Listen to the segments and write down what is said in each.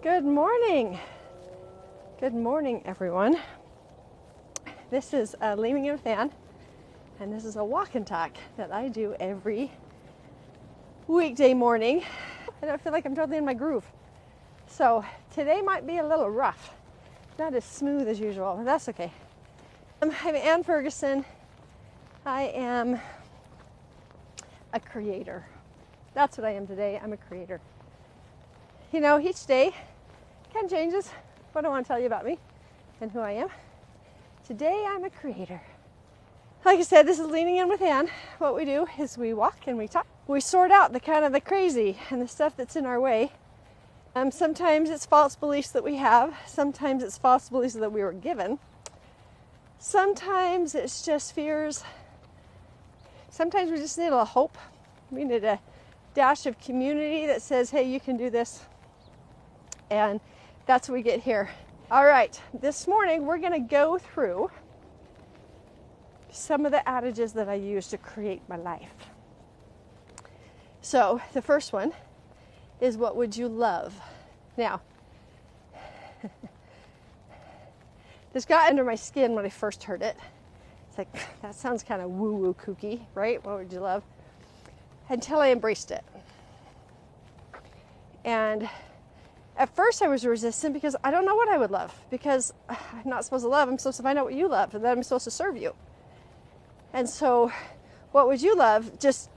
Good morning. Good morning, everyone. This is Leaning In with Ann, and this is a walk and talk that I do every weekday morning. I don't feel like I'm totally in my groove. So today might be a little rough, not as smooth as usual, but that's okay. I'm Ann Ferguson. I am a creator. That's what I am today. I'm a creator. You know, each day kind of changes what I want to tell you about me and who I am. Today, I'm a creator. Like I said, this is Leaning In with Ann. What we do is we walk and we talk. We sort out the crazy and the stuff that's in our way. Sometimes it's false beliefs that we have. Sometimes it's false beliefs that we were given. Sometimes it's just fears. Sometimes we just need a little hope. We need a dash of community that says, hey, you can do this. And that's what we get here. All right, this morning we're going to go through some of the adages that I use to create my life. So the first one is, what would you love? Now, this got under my skin when I first heard it. It's like, that sounds kind of woo-woo kooky, right? What would you love? Until I embraced it. And at first I was resistant because I don't know what I would love, because I'm not supposed to love. I'm supposed to find out what you love, and then I'm supposed to serve you. And so what would you love just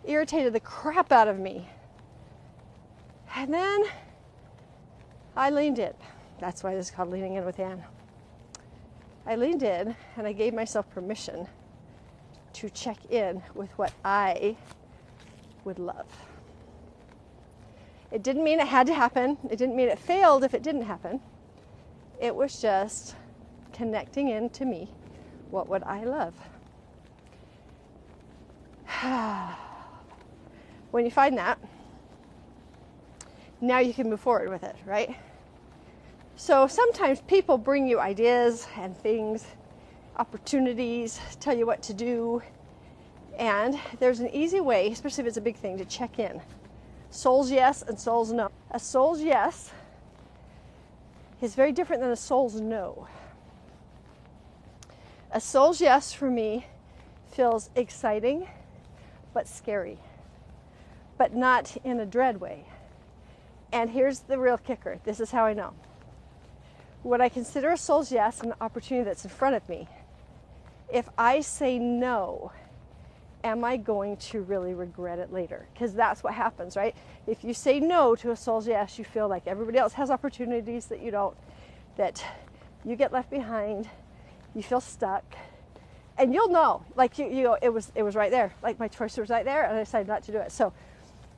irritated the crap out of me. And then I leaned in. That's why this is called Leaning In with Ann. I leaned in and I gave myself permission to check in with what I would love. It didn't mean it had to happen. It didn't mean it failed if it didn't happen. It was just connecting in to me. What would I love? When you find that, now you can move forward with it, right? So sometimes people bring you ideas and things, opportunities, tell you what to do. And there's an easy way, especially if it's a big thing, to check in. Soul's yes and soul's no. A soul's yes is very different than a soul's no. A soul's yes for me feels exciting but scary, but not in a dread way. And here's the real kicker. This is how I know. What I consider a soul's yes, an opportunity that's in front of me, if I say no, am I going to really regret it later? Because that's what happens, right? If you say no to a soul's yes, you feel like everybody else has opportunities that you don't, that you get left behind, you feel stuck, and you'll know, like you it was right there, like my choice was right there, and I decided not to do it. So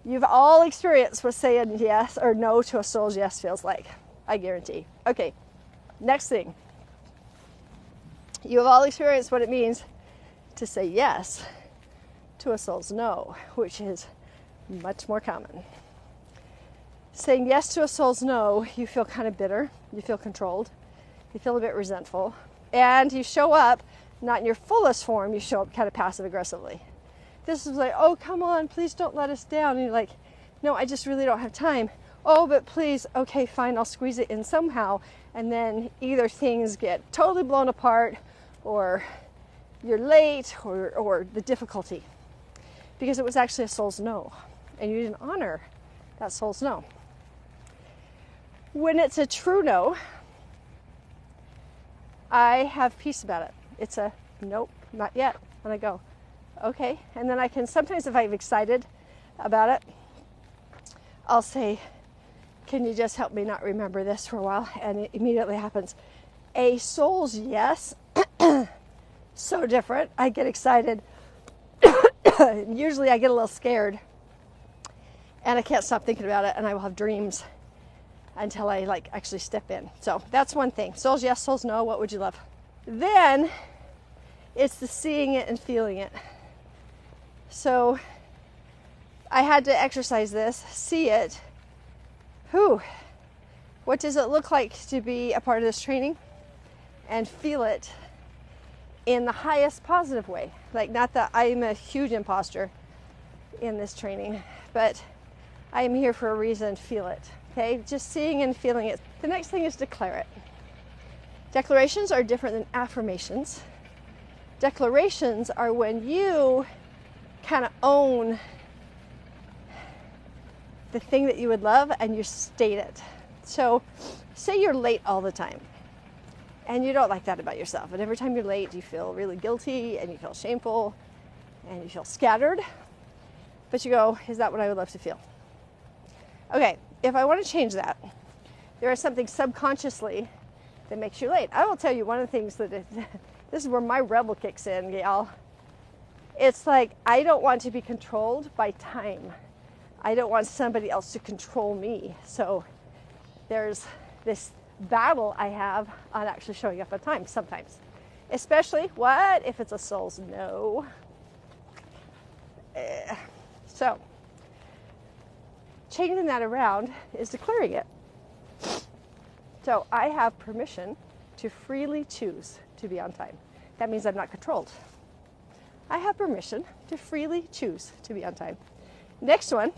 you've all experienced what saying yes or no to a soul's yes feels like, I guarantee. Okay, next thing. You have all experienced what it means to say yes to a soul's no, which is much more common. Saying yes to a soul's no, you feel kind of bitter, you feel controlled, you feel a bit resentful, and you show up not in your fullest form, you show up kind of passive aggressively. This is like, oh, come on, please don't let us down. And you're like, no, I just really don't have time. Oh, but please, okay, fine, I'll squeeze it in somehow. And then either things get totally blown apart, or you're late, or the difficulty. Because it was actually a soul's no, and you didn't honor that soul's no. When it's a true no, I have peace about it. It's a nope, not yet. And I go, okay. And then I can, sometimes if I'm excited about it, I'll say, can you just help me not remember this for a while? And it immediately happens. A soul's yes, so different. I get excited. Usually I get a little scared and I can't stop thinking about it, and I will have dreams until I actually step in. So that's one thing. Soul's yes, soul's no. What would you love? Then it's the seeing it and feeling it. So I had to exercise this, see it. What does it look like to be a part of this training? And feel it in the highest positive way. Like, not that I'm a huge imposter in this training, but I am here for a reason. Feel it. Okay, just seeing and feeling it. The next thing is declare it. Declarations are different than affirmations. Declarations are when you kind of own the thing that you would love and you state it. So say you're late all the time and you don't like that about yourself, and every time you're late you feel really guilty and you feel shameful and you feel scattered, but you go, is that what I would love to feel? Okay, if I want to change that, there is something subconsciously that makes you late. I will tell you one of the things that this is where my rebel kicks in, y'all. It's like I don't want to be controlled by time. I don't want somebody else to control me. So there's this battle I have on actually showing up on time sometimes. Especially, what if it's a soul's no? So changing that around is declaring it. So I have permission to freely choose to be on time. That means I'm not controlled. I have permission to freely choose to be on time. Next one,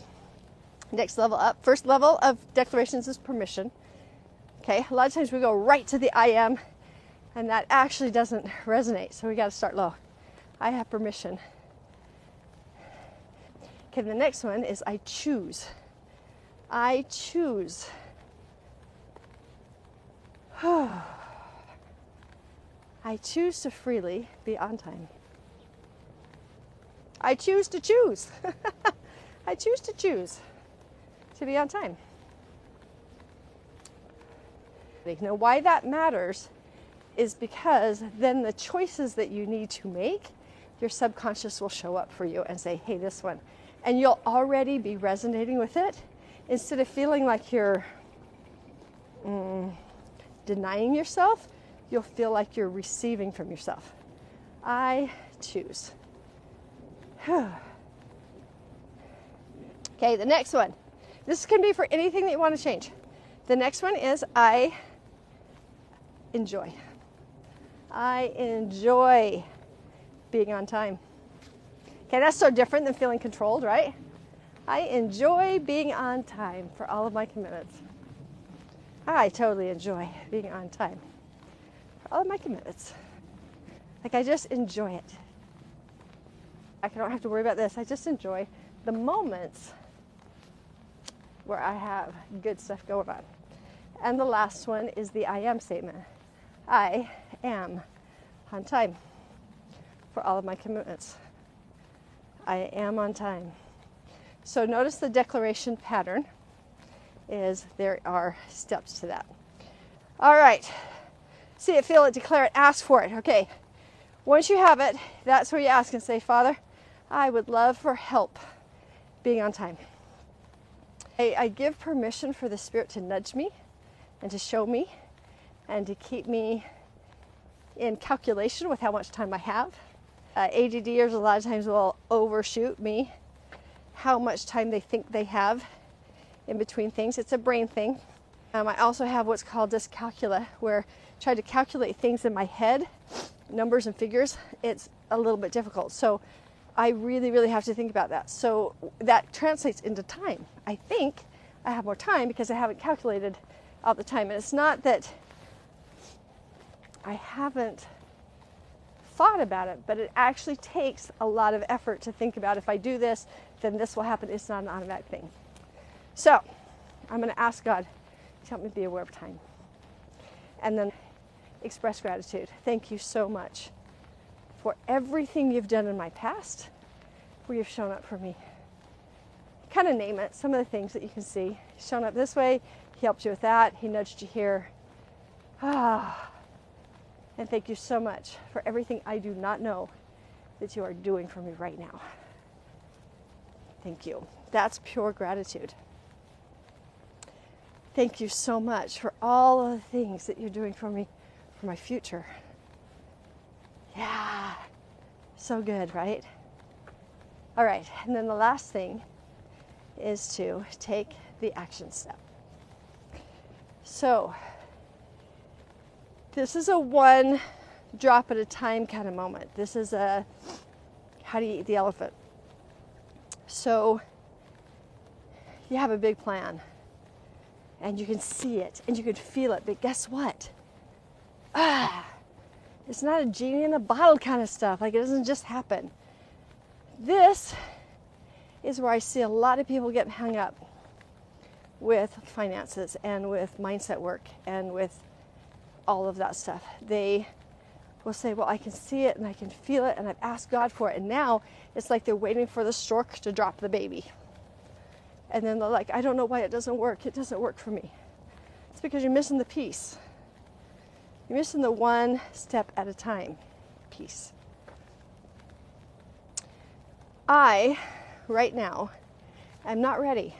next level up. First level of declarations is permission. Okay, a lot of times we go right to the I am, and that actually doesn't resonate. So we got to start low. I have permission. Okay, the next one is I choose. I choose. I choose to freely be on time. I choose to choose. I choose to choose to be on time. Now, why that matters is because then the choices that you need to make, your subconscious will show up for you and say, hey, this one. And you'll already be resonating with it instead of feeling like you're denying yourself. You'll feel like you're receiving from yourself. I choose. Okay, the next one. This can be for anything that you want to change. The next one is I enjoy. I enjoy being on time. Okay, that's so different than feeling controlled, right? I enjoy being on time for all of my commitments. I totally enjoy being on time for all of my commitments. Like, I just enjoy it. I don't have to worry about this. I just enjoy the moments where I have good stuff going on. And the last one is the I am statement. I am on time for all of my commitments. I am on time. So notice the declaration pattern is there are steps to that. All right. See it, feel it, declare it, ask for it. Okay. Once you have it, that's where you ask and say, Father, I would love for help being on time. I give permission for the Spirit to nudge me and to show me and to keep me in calculation with how much time I have. ADDers a lot of times will overshoot me how much time they think they have in between things. It's a brain thing. I also have what's called dyscalculia, where I try to calculate things in my head, numbers and figures. It's a little bit difficult. So I really, really have to think about that. So that translates into time. I think I have more time because I haven't calculated all the time. And it's not that I haven't thought about it, but it actually takes a lot of effort to think about, if I do this, then this will happen. It's not an automatic thing. So I'm going to ask God to help me be aware of time. And then express gratitude. Thank you so much for everything you've done in my past, where you've shown up for me. Kind of name it, some of the things that you can see. He's shown up this way, he helped you with that, he nudged you here. And thank you so much for everything I do not know that you are doing for me right now. Thank you. That's pure gratitude. Thank you so much for all of the things that you're doing for me, for my future. Yeah, so good, right? All right, and then the last thing is to take the action step. So this is a one drop at a time kind of moment. This is a how do you eat the elephant? So you have a big plan. and you can see it and you can feel it. But guess what? It's not a genie in a bottle kind of stuff. Like, it doesn't just happen. This is where I see a lot of people getting hung up with finances and with mindset work and with all of that stuff. They will say, well, I can see it and I can feel it and I've asked God for it. And now it's like they're waiting for the stork to drop the baby. And then they're like, I don't know why it doesn't work. It doesn't work for me. It's because you're missing the piece. You're missing the one step at a time piece. I, right now, am not ready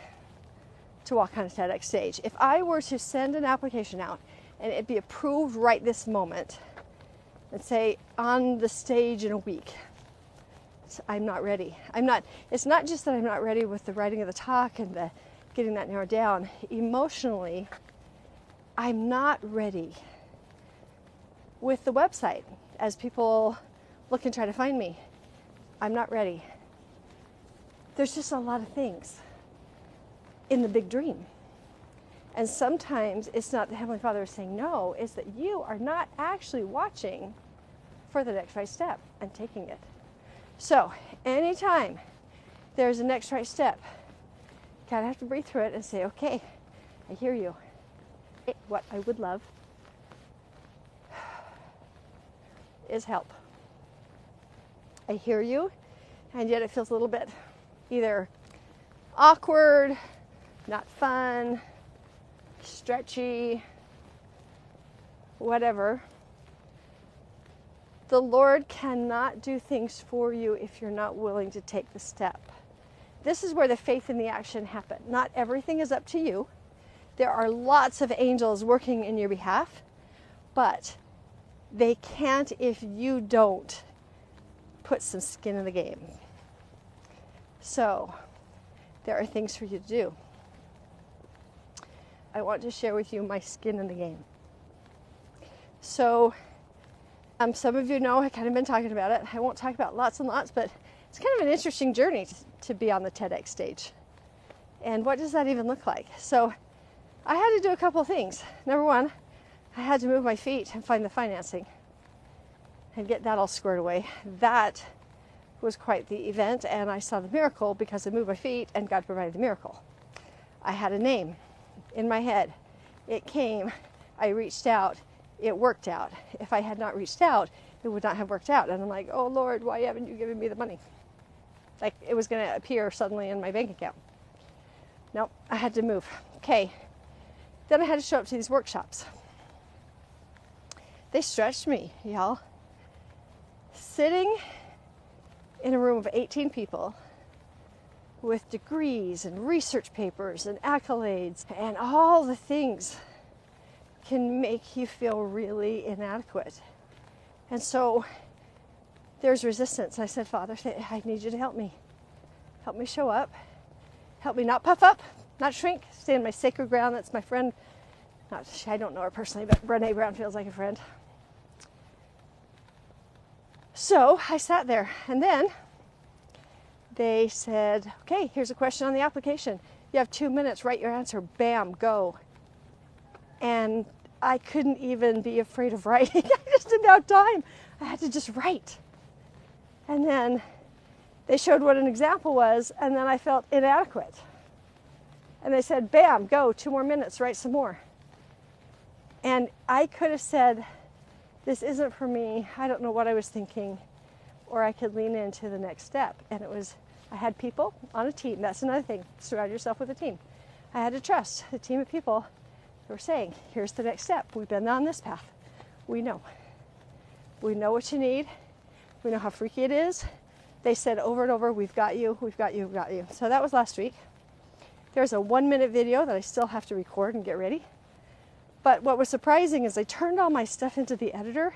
to walk on a TEDx stage. If I were to send an application out and it be approved right this moment, and say on the stage in a week, I'm not ready. It's not just that I'm not ready with the writing of the talk and the getting that narrowed down. Emotionally, I'm not ready with the website. As people look and try to find me, I'm not ready. There's just a lot of things in the big dream. And sometimes it's not the Heavenly Father saying no, it's that you are not actually watching for the next right step and taking it. So anytime there's a next right step, you kind of have to breathe through it and say, okay, I hear you. What I would love is help. I hear you, and yet it feels a little bit either awkward, not fun, stretchy, whatever. The Lord cannot do things for you if you're not willing to take the step. This is where the faith and the action happen. Not everything is up to you. There are lots of angels working in your behalf, but they can't if you don't put some skin in the game. So, there are things for you to do. I want to share with you my skin in the game. So, some of you know I've kind of been talking about it. I won't talk about lots and lots, but it's kind of an interesting journey to be on the TEDx stage. And what does that even look like? So I had to do a couple of things. Number one, I had to move my feet and find the financing and get that all squared away. That was quite the event, and I saw the miracle because I moved my feet and God provided the miracle. I had a name in my head. It came. I reached out. It worked out. If I had not reached out, it would not have worked out. And I'm like, oh Lord, why haven't you given me the money? Like it was going to appear suddenly in my bank account. Nope, I had to move. Okay. Then I had to show up to these workshops. They stretched me, y'all. Sitting in a room of 18 people with degrees and research papers and accolades and all the things can make you feel really inadequate. And so there's resistance. I said, Father, I need you to help me. Help me show up. Help me not puff up, not shrink, stay in my sacred ground. That's my friend. I don't know her personally, but Brene Brown feels like a friend. So I sat there, and then they said, okay, here's a question on the application. You have 2 minutes, write your answer. Bam, go. And I couldn't even be afraid of writing. I just didn't have time. I had to just write. And then they showed what an example was, and then I felt inadequate. And they said, bam, go, 2 more minutes, write some more. And I could have said, this isn't for me, I don't know what I was thinking, or I could lean into the next step. And I had people on a team. That's another thing, surround yourself with a team. I had to trust a team of people who were saying, here's the next step. We've been on this path. We know. We know what you need. We know how freaky it is. They said over and over, we've got you, we've got you, we've got you. So that was last week. There's a 1-minute video that I still have to record and get ready. But what was surprising is I turned all my stuff into the editor,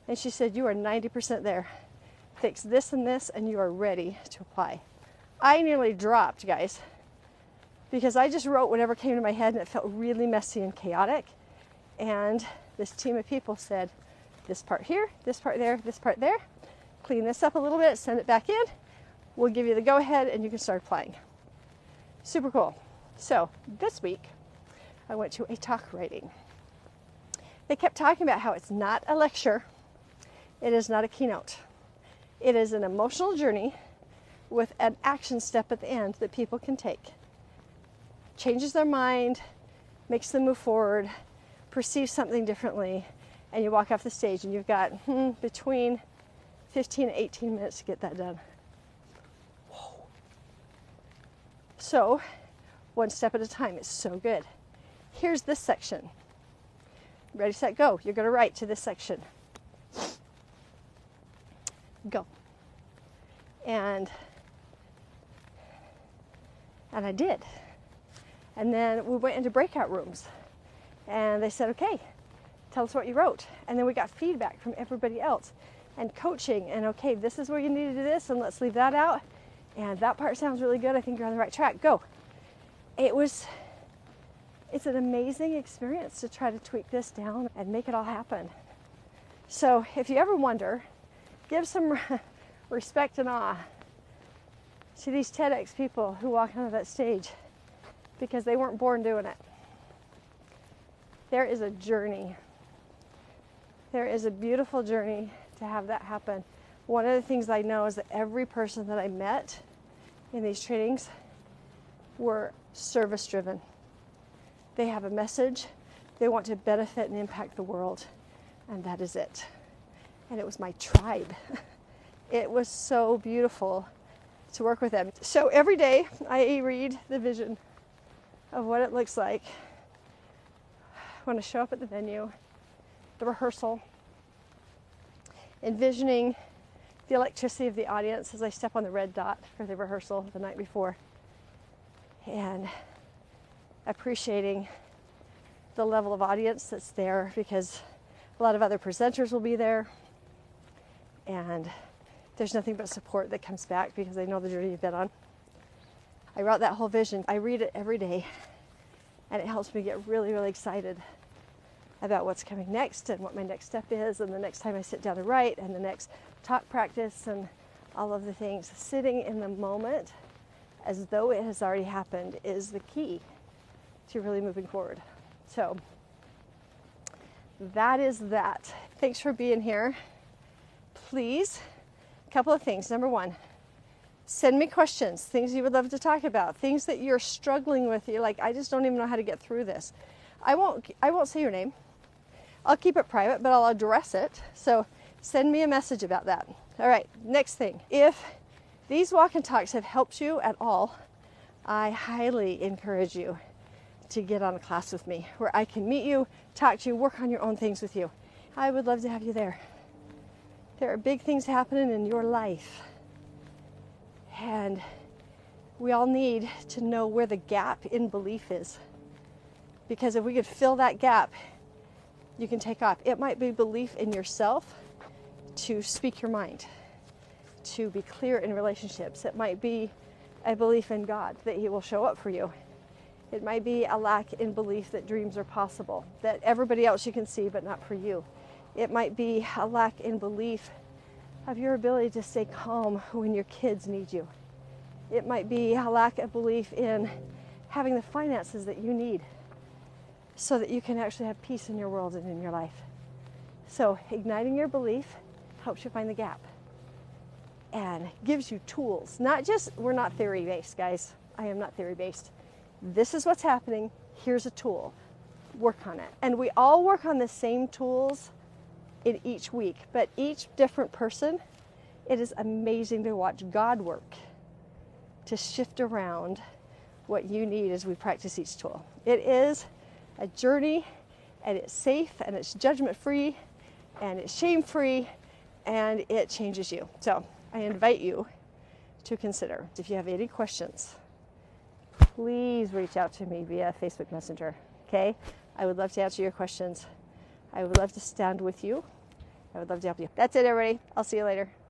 and she said, you are 90% there. Fix this and this, and you are ready to apply. I nearly dropped, guys, because I just wrote whatever came to my head, and it felt really messy and chaotic. And this team of people said, this part here, this part there, this part there. Clean this up a little bit, send it back in. We'll give you the go-ahead, and you can start applying. Super cool. So this week, I went to a talk writing. They kept talking about how it's not a lecture, it is not a keynote. It is an emotional journey with an action step at the end that people can take. Changes their mind, makes them move forward, perceive something differently, and you walk off the stage and you've got between 15 and 18 minutes to get that done. Whoa. So, one step at a time. It's so good. Here's this section. Ready, set, go. You're going to write to this section. Go. And I did. And then we went into breakout rooms. And they said, okay, tell us what you wrote. And then we got feedback from everybody else. And coaching. And okay, this is where you need to do this. And let's leave that out. And that part sounds really good. I think you're on the right track. Go. It's an amazing experience to try to tweak this down and make it all happen. So if you ever wonder, give some respect and awe to these TEDx people who walk onto that stage, because they weren't born doing it. There is a journey. There is a beautiful journey to have that happen. One of the things I know is that every person that I met in these trainings were service driven. They have a message. They want to benefit and impact the world. And that is it. And it was my tribe. It was so beautiful to work with them. So every day I read the vision of what it looks like when I show up at the venue, the rehearsal, envisioning the electricity of the audience as I step on the red dot for the rehearsal the night before, and appreciating the level of audience that's there, because a lot of other presenters will be there, and there's nothing but support that comes back because they know the journey you've been on. I wrote that whole vision. I read it every day, and it helps me get really, really excited about what's coming next and what my next step is, and the next time I sit down to write, and the next talk practice, and all of the things. Sitting in the moment as though it has already happened is the key to really moving forward. So that is that. Thanks for being here. Please, a couple of things. Number one, send me questions, things you would love to talk about, things that you're struggling with. You're like, I just don't even know how to get through this. I won't say your name. I'll keep it private, but I'll address it. So send me a message about that. All right, next thing. If these walk and talks have helped you at all, I highly encourage you to get on a class with me where I can meet you, talk to you, work on your own things with you. I would love to have you there. There are big things happening in your life, and we all need to know where the gap in belief is, because if we could fill that gap, you can take off. It might be belief in yourself to speak your mind, to be clear in relationships. It might be a belief in God that He will show up for you. It might be a lack in belief that dreams are possible, that everybody else you can see but not for you. It might be a lack in belief of your ability to stay calm when your kids need you. It might be a lack of belief in having the finances that you need so that you can actually have peace in your world and in your life. So igniting your belief helps you find the gap and gives you tools. Not just, we're not theory-based, guys. I am not theory-based. This is what's happening. Here's a tool. Work on it. And we all work on the same tools in each week, but each different person, it is amazing to watch God work to shift around what you need as we practice each tool. It is a journey, and it's safe, and it's judgment-free, and it's shame-free, and it changes you. So I invite you to consider. If you have any questions, please reach out to me via Facebook Messenger, okay? I would love to answer your questions. I would love to stand with you. I would love to help you. That's it, everybody. I'll see you later.